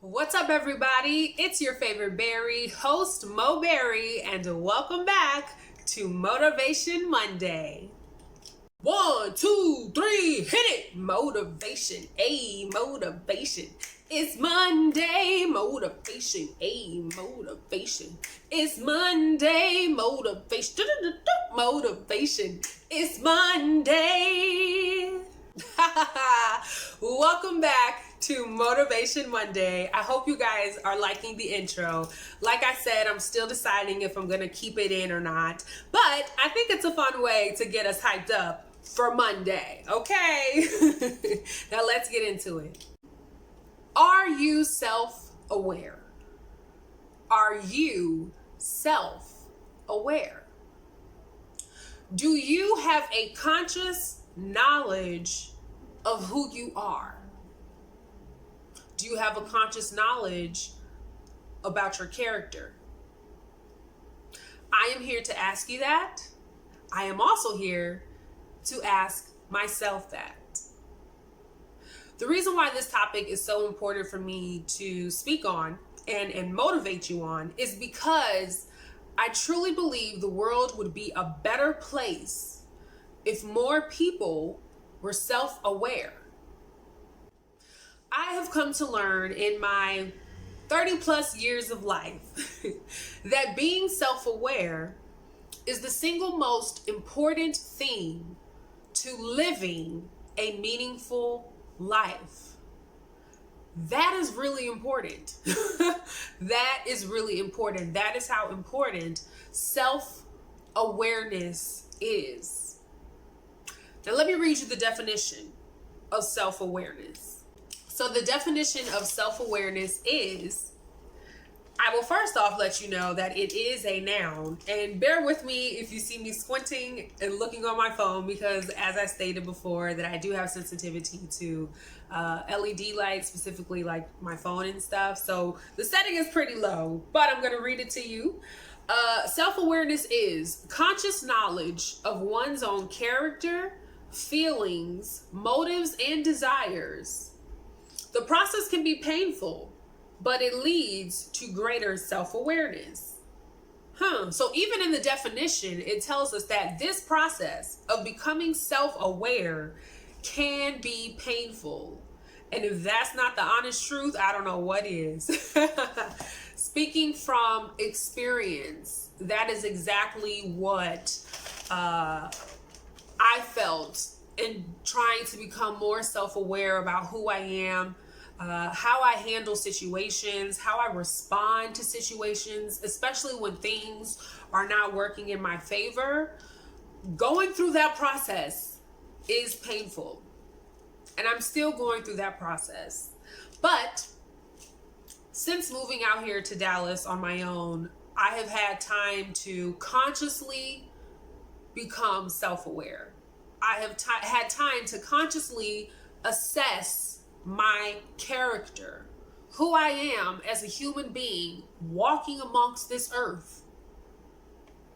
What's up, everybody? It's your favorite berry, host Mo Berry, and welcome back to Motivation Monday. 1, 2, 3, hit it! Motivation, motivation. It's Monday, motivation, motivation. It's Monday, motivation, motivation. It's Monday. Welcome back to Motivation Monday. I hope you guys are liking the intro. Like I said, I'm still deciding if I'm gonna keep it in or not, but I think it's a fun way to get us hyped up for Monday, okay? Now let's get into it. Are you self-aware? Are you self-aware? Do you have a conscious knowledge of who you are? Do you have a conscious knowledge about your character? I am here to ask you that. I am also here to ask myself that. The reason why this topic is so important for me to speak on and motivate you on is because I truly believe the world would be a better place if more people were self-aware. I have come to learn in my 30 plus years of life that being self-aware is the single most important thing to living a meaningful life. That is really important. That is really important. That is how important self-awareness is. Now let me read you the definition of self-awareness. So the definition of self-awareness is, I will first off let you know that it is a noun, and bear with me if you see me squinting and looking on my phone, because as I stated before that I do have sensitivity to LED lights, specifically like my phone and stuff. So the setting is pretty low, but I'm going to read it to you. Self-awareness is conscious knowledge of one's own character, feelings, motives, and desires. The process can be painful, but it leads to greater self-awareness. So even in the definition, it tells us that this process of becoming self-aware can be painful. And if that's not the honest truth, I don't know what is. Speaking from experience, that is exactly what I felt in trying to become more self-aware about who I am, how I handle situations, how I respond to situations, especially when things are not working in my favor. Going through that process is painful, and I'm still going through that process. But since moving out here to Dallas on my own, I have had time to consciously become self-aware. I have had time to consciously assess my character, who I am as a human being walking amongst this earth.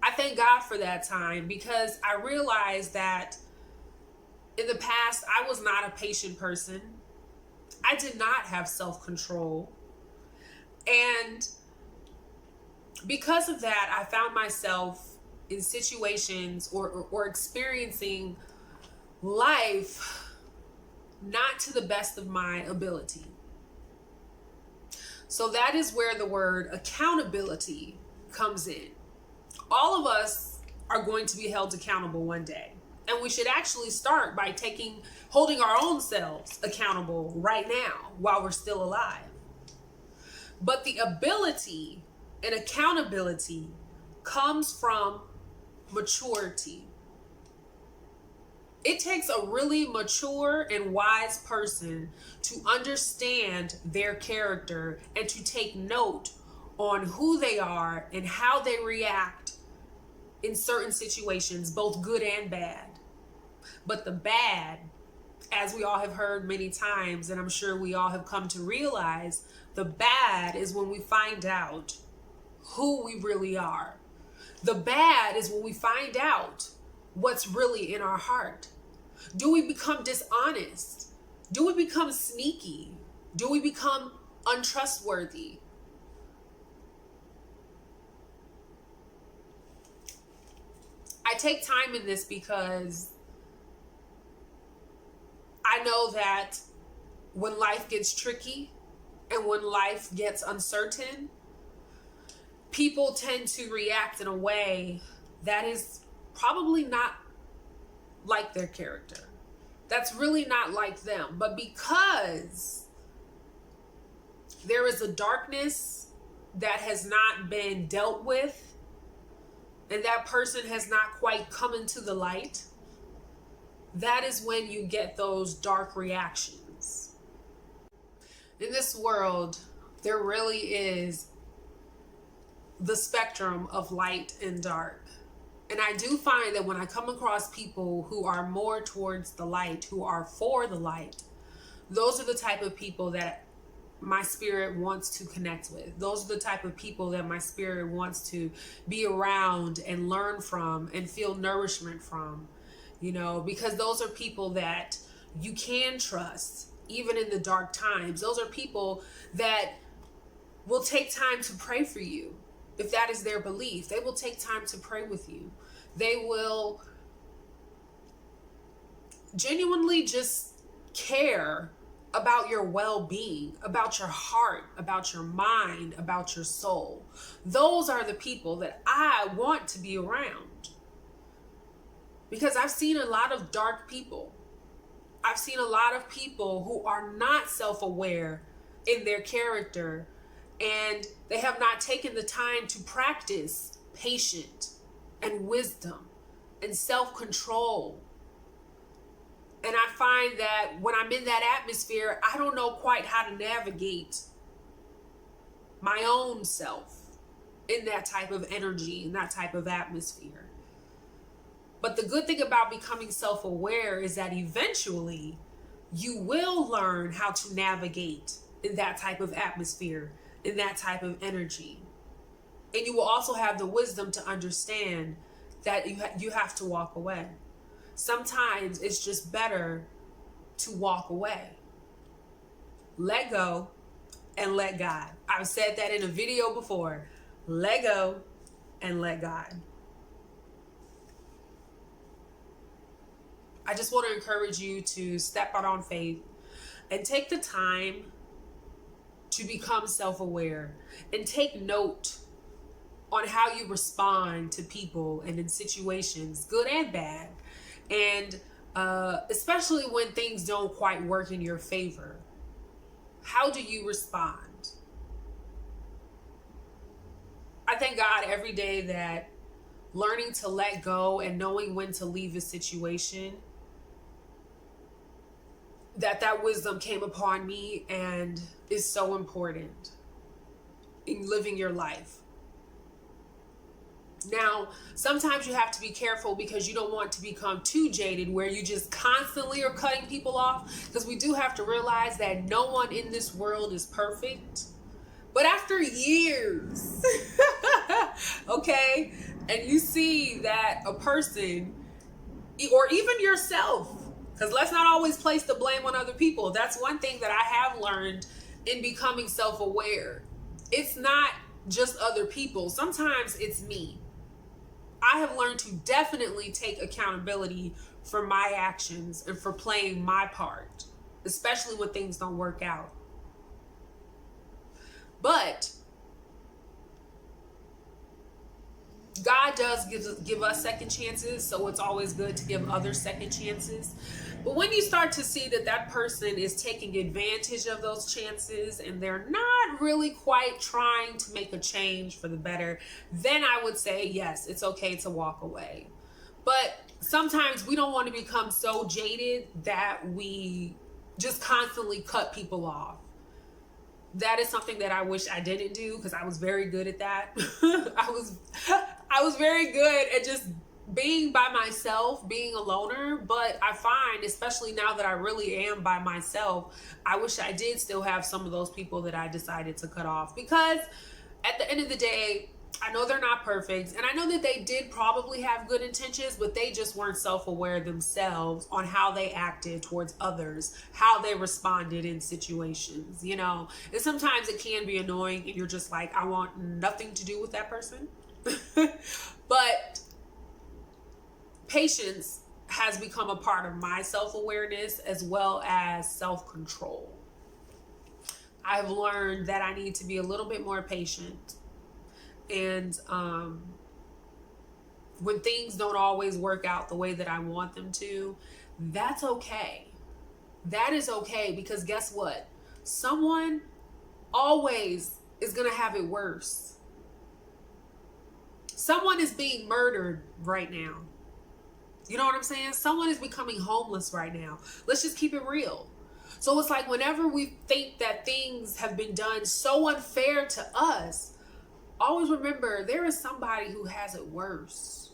I thank God for that time, because I realized that in the past, I was not a patient person. I did not have self-control. And because of that, I found myself in situations or experiencing life not to the best of my ability. So that is where the word accountability comes in. All of us are going to be held accountable one day. And we should actually start by holding our own selves accountable right now while we're still alive. But the ability and accountability comes from maturity. It takes a really mature and wise person to understand their character and to take note on who they are and how they react in certain situations, both good and bad. But the bad, as we all have heard many times, and I'm sure we all have come to realize, the bad is when we find out who we really are. The bad is when we find out what's really in our heart. Do we become dishonest? Do we become sneaky? Do we become untrustworthy. I take time in this because I know that when life gets tricky and when life gets uncertain, people tend to react in a way that is probably not like their character. That's really not like them. But because there is a darkness that has not been dealt with, and that person has not quite come into the light, that is when you get those dark reactions. In this world, there really is the spectrum of light and dark. And I do find that when I come across people who are more towards the light, who are for the light, those are the type of people that my spirit wants to connect with. Those are the type of people that my spirit wants to be around and learn from and feel nourishment from, because those are people that you can trust even in the dark times. Those are people that will take time to pray for you. If that is their belief, they will take time to pray with you. They will genuinely just care about your well-being, about your heart, about your mind, about your soul. Those are the people that I want to be around. Because I've seen a lot of dark people. I've seen a lot of people who are not self-aware in their character, and they have not taken the time to practice patience and wisdom and self-control. And I find that when I'm in that atmosphere, I don't know quite how to navigate my own self in that type of energy, in that type of atmosphere. But the good thing about becoming self-aware is that eventually you will learn how to navigate in that type of atmosphere, in that type of energy. And you will also have the wisdom to understand that you have to walk away. Sometimes it's just better to walk away. Let go and let God. I've said that in a video before. Let go and let God. I just want to encourage you to step out on faith and take the time to become self-aware and take note on how you respond to people and in situations, good and bad. And especially when things don't quite work in your favor, how do you respond? I thank God every day that learning to let go and knowing when to leave a situation, that wisdom came upon me and is so important in living your life. Now, sometimes you have to be careful because you don't want to become too jaded where you just constantly are cutting people off, because we do have to realize that no one in this world is perfect. But after years, okay, and you see that a person, or even yourself, because let's not always place the blame on other people. That's one thing that I have learned in becoming self-aware. It's not just other people. Sometimes it's me. I have learned to definitely take accountability for my actions and for playing my part, especially when things don't work out. But God does give us second chances, so it's always good to give others second chances. But when you start to see that person is taking advantage of those chances and they're not really quite trying to make a change for the better, then I would say, yes, it's okay to walk away. But sometimes we don't want to become so jaded that we just constantly cut people off. That is something that I wish I didn't do, because I was very good at that. I was very good at just being by myself, being a loner. But I find, especially now that I really am by myself, I wish I did still have some of those people that I decided to cut off, because at the end of the day, I know they're not perfect, and I know that they did probably have good intentions, but they just weren't self-aware themselves on how they acted towards others, how they responded in situations, you know. And sometimes it can be annoying and you're just like, I want nothing to do with that person. But patience has become a part of my self-awareness as well as self-control. I've learned that I need to be a little bit more patient. And when things don't always work out the way that I want them to, that's okay. That is okay, because guess what? Someone always is going to have it worse. Someone is being murdered right now. You know what I'm saying? Someone is becoming homeless right now. Let's just keep it real. So it's like whenever we think that things have been done so unfair to us, always remember there is somebody who has it worse.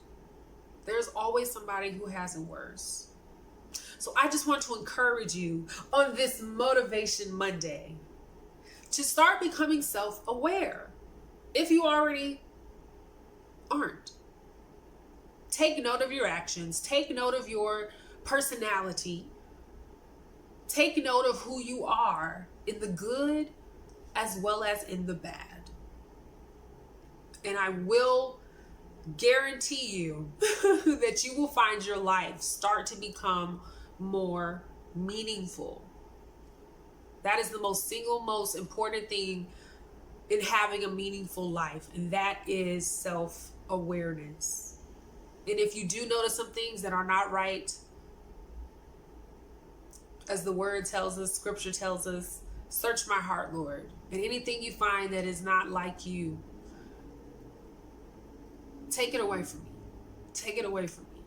There's always somebody who has it worse. So I just want to encourage you on this Motivation Monday to start becoming self-aware. If you already aren't. Take note of your actions. Take note of your personality. Take note of who you are in the good as well as in the bad. And I will guarantee you that you will find your life start to become more meaningful. That is the most important thing in having a meaningful life, and that is self-awareness. And if you do notice some things that are not right, as the word tells us, scripture tells us, search my heart, Lord. And anything you find that is not like you, take it away from me. Take it away from me.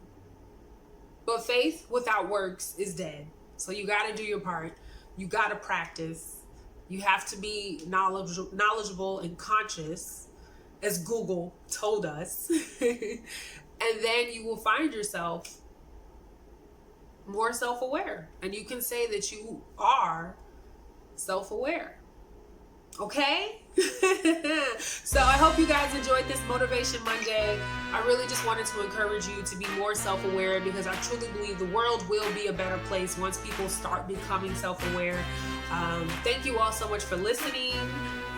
But faith without works is dead. So you got to do your part. You got to practice. You have to be knowledgeable and conscious, as Google told us. And then you will find yourself more self-aware. And you can say that you are self-aware. Okay? So I hope you guys enjoyed this Motivation Monday. I really just wanted to encourage you to be more self-aware, because I truly believe the world will be a better place once people start becoming self-aware. Thank you all so much for listening.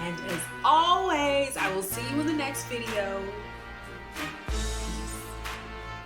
And as always, I will see you in the next video.